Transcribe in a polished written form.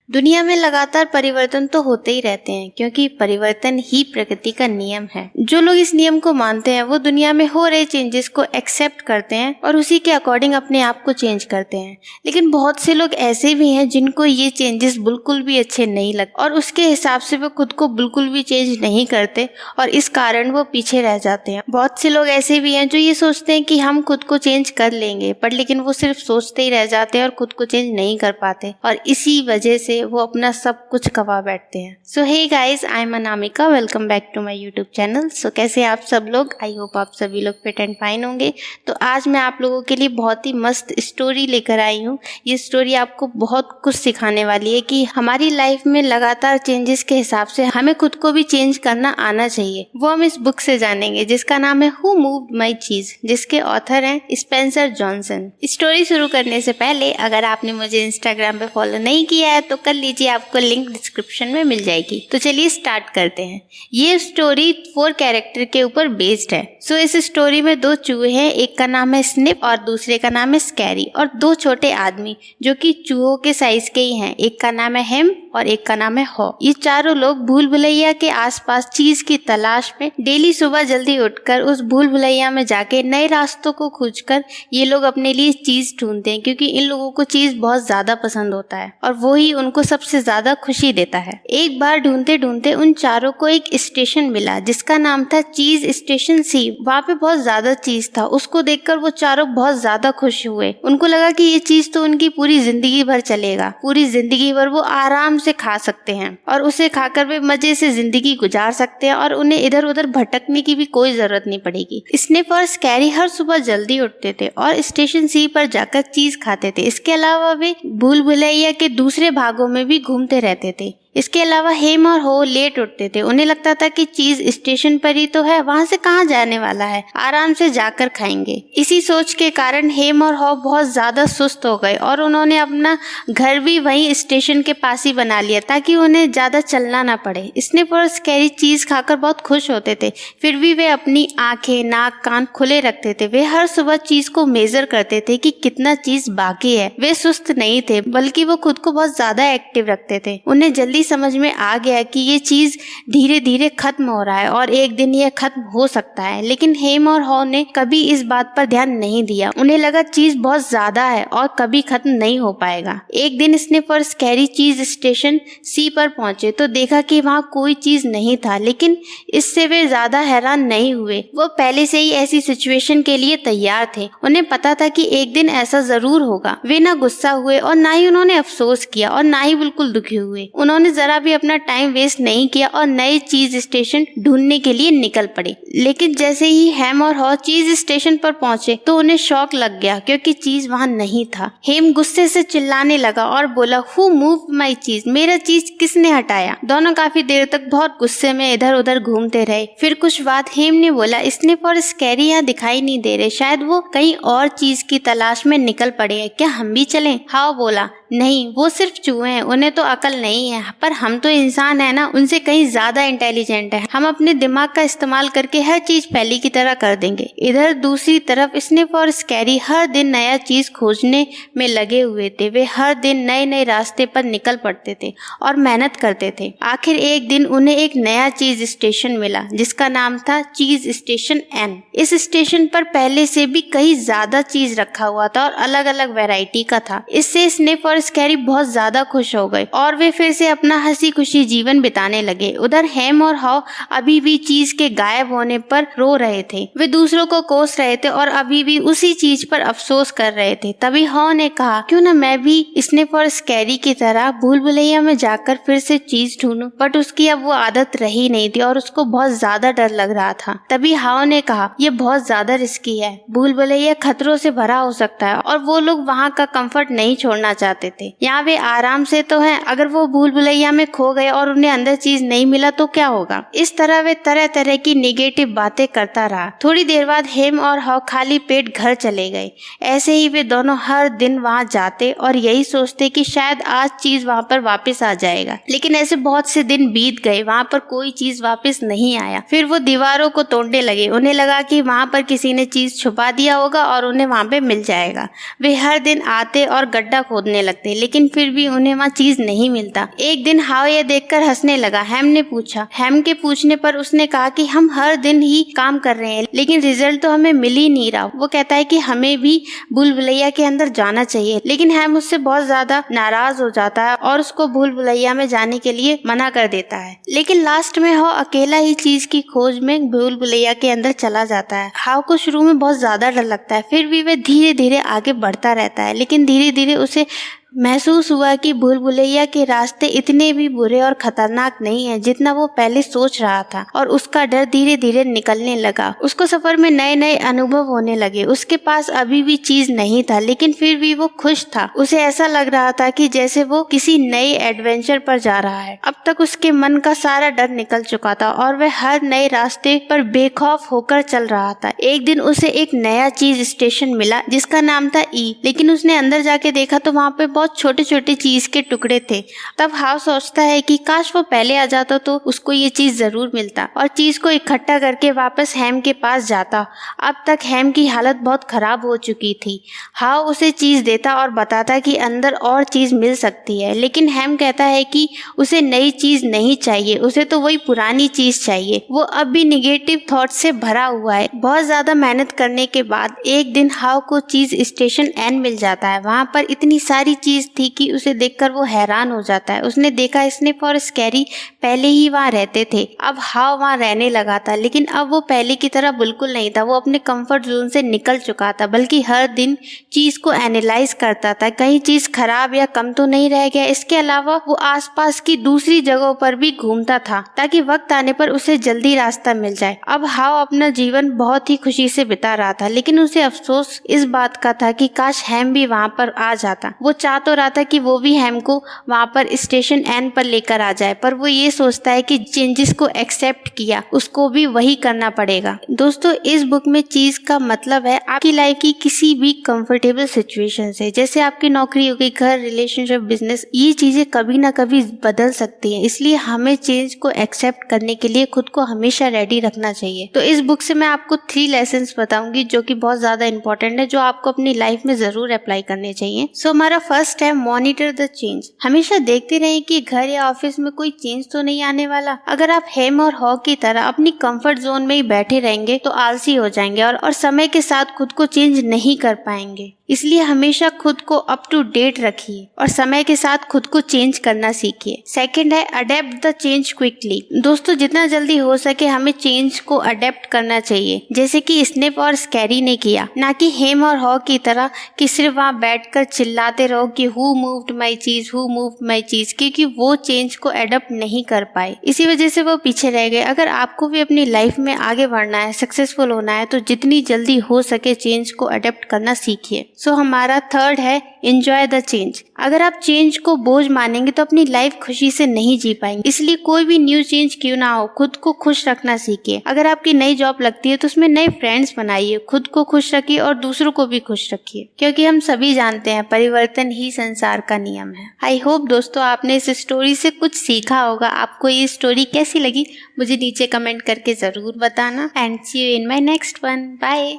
दुनिया में लगातार परिवर्तन तो होते ही रहते हैं क्योंकि परिवर्तन ही प्रकृति का नियम है। जो लोग इस नियम को मानते हैं वो दुनिया में हो रहे चेंजेस को एक्सेप्ट करते हैं और उसी के अकॉर्डिंग अपने आप को चेंज करते हैं। लेकिन बहुत से लोग ऐसे भी हैं जिनको ये चेंजेस बिल्कुल भी अच्छे नहीं लगते और उसके हिसाब से वो खुद को बिल्कुल भी चेंज नहीं करते और इस कारण वो पीछे रह जाते हैं। बहुत से लोग ऐसे भी हैं जो ये सोचते हैं कि हम खुद को चेंज कर लेंगे, पर लेकिन वो सिर्फ सोचते ही रह जाते हैं और खुद को चेंज नहीं कर पाते और इसी वजह से वो अपना सब कुछ गवा बैठते हैं। So hey guys, I am Anamika, welcome back to my YouTube channel. So कैसे आप सब लोग? आई होप आप सभी लोग फिट एंड फाइन होंगे। तो आज मैं आप लोगों के लिए बहुत ही मस्त स्टोरी लेकर आई हूँ। ये स्टोरी आपको बहुत कुछ सिखाने वाली है कि हमारी लाइफ में लगातार चेंजेस के हिसाब से हमें खुद को भी चेंज करना आना चाहिए। वो हम इस बुक से जानेंगे जिसका नाम है हु मूव्ड माई चीज, जिसके ऑथर हैं स्पेंसर जॉनसन। स्टोरी शुरू करने से पहले अगर आपने मुझे इंस्टाग्राम पे फॉलो नहीं किया है तो कर लीजिए, आपको लिंक डिस्क्रिप्शन में मिल जाएगी। तो चलिए स्टार्ट करते हैं। ये स्टोरी 4 कैरेक्टर के ऊपर बेस्ड है। सो इस स्टोरी में 2 चूहे हैं, एक का नाम है स्निप और दूसरे का नाम है स्कैरी, और 2 छोटे आदमी जो कि चूहों के साइज के ही हैं, एक का नाम है हेम और एक का नाम है हॉ। ये चारों लोग भूल भुलैया के आसपास चीज की तलाश में डेली सुबह जल्दी उठकर उस भूल भुलैया में जाके नए रास्तों को खोजकर ये लोग अपने लिए चीज ढूंढते हैं, क्योंकि इन लोगों को चीज बहुत ज्यादा पसंद होता है और वो ही उनको सबसे ज्यादा खुशी देता है। एक बार ढूंढते ढूंढते उन चारों को एक स्टेशन मिला जिसका नाम था चीज स्टेशन सी। वहाँ पे बहुत ज्यादा चीज था। उसको देखकर वो चारों बहुत ज्यादा खुश हुए। उनको लगा कि ये चीज तो उनकी पूरी जिंदगी भर चलेगा, पूरी जिंदगी भर वो आराम से खा सकते हैं और उसे खाकर वे मजे से जिंदगी गुजार सकते हैं और उन्हें इधर उधर भटकने की भी कोई जरूरत नहीं पड़ेगी। स्निप और स्कैरी हर सुबह जल्दी उठते थे और स्टेशन सी पर जाकर चीज खाते थे। इसके अलावा वे भूल भुलैया के दूसरे भागों में भी घूमते रहते थे। इसके अलावा हेम और हो लेट उठते थे। उन्हें लगता था कि चीज स्टेशन पर ही तो है, वहाँ से कहाँ जाने वाला है, आराम से जाकर खाएंगे। इसी सोच के कारण हेम और हो बहुत ज्यादा सुस्त हो गए और उन्होंने अपना घर भी वहीं स्टेशन के पास ही बना लिया ताकि उन्हें ज्यादा चलना ना पड़े। स्निप और स्कैरी चीज खाकर बहुत खुश होते थे, फिर भी वे अपनी आंखें, नाक, कान खुले रखते थे। वे हर सुबह चीज को मेजर करते थे कि कितना चीज बाकी है। वे सुस्त नहीं थे, बल्कि वो खुद को बहुत ज्यादा एक्टिव रखते थे। उन्हें जल्दी समझ में आ गया कि ये चीज धीरे धीरे खत्म हो रहा है और एक दिन ये खत्म हो सकता है। लेकिन हेम और हॉ ने कभी इस बात पर ध्यान नहीं दिया। उन्हें लगा चीज बहुत ज्यादा है और कभी खत्म नहीं हो पाएगा। एक दिन स्निप और स्कैरी चीज स्टेशन सी पर पहुंचे तो देखा कि वहाँ कोई चीज नहीं था, लेकिन इससे वे ज्यादा हैरान नहीं हुए। वो पहले से ही ऐसी सिचुएशन के लिए तैयार थे। उन्हें पता था कि एक दिन ऐसा जरूर होगा। वे ना गुस्सा हुए और ना ही उन्होंने अफसोस किया और ना ही बिल्कुल दुखी हुए। उन्होंने जरा भी अपना टाइम वेस्ट नहीं किया और नए चीज स्टेशन ढूंढने के लिए निकल पड़े। लेकिन जैसे ही हेम और हॉ चीज स्टेशन पर पहुंचे तो उन्हें शॉक लग गया, क्योंकि चीज वहां नहीं था। हेम गुस्से से चिल्लाने लगा और बोला, हु मूव्ड माय चीज? मेरा चीज किसने हटाया? दोनों काफी देर तक बहुत गुस्से में इधर उधर घूमते रहे। फिर कुछ बात हेम ने बोला, स्निप और स्कैरी यहाँ दिखाई नहीं दे रहे, शायद वो कहीं और चीज की तलाश में निकल पड़े हैं, क्या हम भी चलें? हॉ बोला, नहीं, वो सिर्फ चूहे हैं, उन्हें तो अकल नहीं है, पर हम तो इंसान है ना, उनसे कहीं ज्यादा इंटेलिजेंट है। हम अपने दिमाग का इस्तेमाल करके हर चीज पहले की तरह कर देंगे। इधर दूसरी तरफ स्निप और स्कैरी हर दिन नया चीज खोजने में लगे हुए थे। वे हर दिन नए नए रास्ते पर निकल पड़ते थे और मेहनत करते थे। आखिर एक दिन उन्हें एक नया चीज स्टेशन मिला जिसका नाम था चीज स्टेशन एन। इस स्टेशन पर पहले से भी कई ज्यादा चीज रखा हुआ था और अलग अलग वैरायटी का था। इससे स्निप और स्कैरी बहुत ज्यादा खुश हो गए और वे फिर से अपना हंसी खुशी जीवन बिताने लगे। उधर हेम और हॉ अभी भी चीज के गायब होने पर रो रहे थे। वे दूसरों को कोस रहे थे और अभी भी उसी चीज पर अफसोस कर रहे थे। तभी हॉ ने कहा, क्यों ना मैं भी स्निप और स्कैरी की तरह भूल भुलैया में जाकर फिर से चीज ढूंढूं। बट उसकी अब वो आदत रही नहीं थी और उसको बहुत ज्यादा डर लग रहा था। तभी हॉ ने कहा, ये बहुत ज्यादा रिस्की है, भूल भुलैया खतरों से भरा हो सकता है और वो लोग वहाँ का कंफर्ट नहीं छोड़ना चाहते थे। यहाँ वे आराम से तो हैं, अगर वो भूल भुलैया भुलैया में खो गए और उन्हें अंदर चीज नहीं मिला तो क्या होगा। इस तरह वे तरह तरह की नेगेटिव बातें करता रहा। थोड़ी देर बाद हेम और हाव खाली पेट घर चले गए। ऐसे ही वे दोनों हर दिन वहां जाते और यही सोचते कि शायद आज चीज वहां पर वापस आ जाएगा, लेकिन ऐसे बहुत से दिन बीत गए, वहां पर कोई चीज वापस नहीं आया। फिर वो दीवारों को तोड़ने लगे। उन्हें लगा कि वहां पर किसी ने चीज छुपा दिया होगा और उन्हें वहां पे मिल जाएगा। वे हर दिन आते और गड्ढा खोदने लगते, लेकिन फिर भी उन्हें वहां चीज नहीं मिलता। एक दिन हाव ये देखकर हंसने लगा। हेम ने पूछा। हेम के पूछने पर उसने कहा कि हम हर दिन ही काम कर रहे हैं, लेकिन रिजल्ट तो हमें मिल ही नहीं रहा। वो कहता है कि हमें भी भूल भुलैया के अंदर जाना चाहिए, लेकिन हेम उससे बहुत ज्यादा नाराज हो जाता है और उसको भूल भुलैया में जाने के लिए मना कर देता है। लेकिन लास्ट में हाव अकेला ही चीज की खोज में भूल भुलैया के अंदर चला जाता है। हाव को शुरू में बहुत ज्यादा डर लगता है, फिर भी वह धीरे धीरे आगे बढ़ता रहता है, लेकिन धीरे धीरे उसे महसूस हुआ कि भूल भुलैया के रास्ते इतने भी बुरे और खतरनाक नहीं हैं जितना वो पहले सोच रहा था, और उसका डर धीरे धीरे निकलने लगा। उसको सफर में नए नए अनुभव होने लगे। उसके पास अभी भी चीज नहीं था, लेकिन फिर भी वो खुश था। उसे ऐसा लग रहा था कि जैसे वो किसी नए एडवेंचर पर जा रहा है। अब तक उसके मन का सारा डर निकल चुका था और वह हर नए रास्ते पर बेखौफ होकर चल रहा था। एक दिन उसे एक नया चीज स्टेशन मिला जिसका नाम था ई, लेकिन उसने अंदर जाके देखा तो वहाँ पे बहुत छोटे छोटे चीज के टुकड़े थे। तब हाव सोचता है कि काश वो पहले आ जाता तो उसको ये चीज जरूर मिलता और चीज को इकट्ठा करके वापस हेम के पास जाता। अब तक हेम की हालत बहुत खराब हो चुकी थी। हाव उसे चीज देता और बताता कि अंदर और चीज मिल सकती है, लेकिन हेम कहता है कि उसे नई चीज नहीं चाहिए, उसे तो वही पुरानी चीज चाहिए। वो अब भी निगेटिव थॉट से भरा हुआ है। बहुत ज्यादा मेहनत करने के बाद एक दिन हाव को चीज स्टेशन एन मिल जाता है। वहाँ पर इतनी सारी चीज थी कि उसे देखकर वो हैरान हो जाता है। उसने देखा स्निफ और स्कैरी पहले ही वहाँ रहते थे। अब हाव वहाँ रहने लगा था, लेकिन अब वो पहले की तरह बिल्कुल नहीं था। वो अपने कंफर्ट जोन से निकल चुका था, बल्कि हर दिन चीज को एनालाइज करता था, कहीं चीज खराब या कम तो नहीं रह गया। इसके अलावा वो आसपास की दूसरी जगहों पर भी घूमता था ताकि वक्त आने पर उसे जल्दी रास्ता मिल जाए। अब हाव अपना जीवन बहुत ही खुशी से बिता रहा था, लेकिन उसे अफसोस इस बात का था कि काश हेम भी वहाँ पर आ जाता। वो चाह तो रहा था कि वो भी हेम को वहाँ पर स्टेशन एन पर लेकर आ जाए, पर वो ये सोचता है कि चेंजेस को एक्सेप्ट किया उसको भी वही करना पड़ेगा। दोस्तों, इस बुक में चीज का मतलब है आपकी लाइफ की किसी भी कंफर्टेबल सिचुएशन से, जैसे आपकी नौकरी हो गई, घर, रिलेशनशिप, बिजनेस, ये चीजें कभी ना कभी बदल सकती हैं। इसलिए हमें चेंज को एक्सेप्ट करने के लिए खुद को हमेशा रेडी रखना चाहिए। तो इस बुक से मैं आपको 3 लेसन्स बताऊंगी जो कि बहुत ज्यादा इंपॉर्टेंट है, जो आपको अपनी लाइफ में जरूर अप्लाई करने चाहिए। सो हमारा फर्स्ट है मॉनिटर द चेंज। हमेशा देखते रहें कि घर या ऑफिस में कोई चेंज तो नहीं आने वाला। अगर आप हेम और हॉ की तरह अपनी कंफर्ट जोन में ही बैठे रहेंगे तो आलसी हो जाएंगे और समय के साथ खुद को चेंज नहीं कर पाएंगे। इसलिए हमेशा खुद को अप टू डेट रखिए और समय के साथ खुद को चेंज करना सीखिए। सेकंड है अडेप्ट द चेंज क्विकली। दोस्तों, जितना जल्दी हो सके हमें चेंज को अडेप्ट करना चाहिए, जैसे कि स्निफ और स्कैरी ने किया, ना कि हेम और हॉ की तरह कि सिर्फ वहाँ बैठकर चिल्लाते रहो कि हु मूव्ड माई चीज, हु मूव्ड माई चीज, क्योंकि वो चेंज को अडेप्ट नहीं कर पाए, इसी वजह से वो पीछे रह गए। अगर आपको भी अपनी लाइफ में आगे बढ़ना है, सक्सेसफुल होना है, तो जितनी जल्दी हो सके चेंज को अडेप्ट करना सीखिए। सो हमारा थर्ड है एंजॉय द चेंज। अगर आप चेंज को बोझ मानेंगे तो अपनी लाइफ खुशी से नहीं जी पाएंगे। इसलिए कोई भी न्यू चेंज क्यों ना हो, खुद को खुश रखना सीखिए। अगर आपकी नई जॉब लगती है तो उसमें नए फ्रेंड्स बनाइए, खुद को खुश रखिए और दूसरों को भी खुश रखिए, क्योंकि हम सभी जानते हैं परिवर्तन ही संसार का नियम है। आई होप दोस्तों आपने इस स्टोरी से कुछ सीखा होगा। आपको ये स्टोरी कैसी लगी मुझे नीचे कमेंट करके जरूर बताना। And see you in my next one. Bye.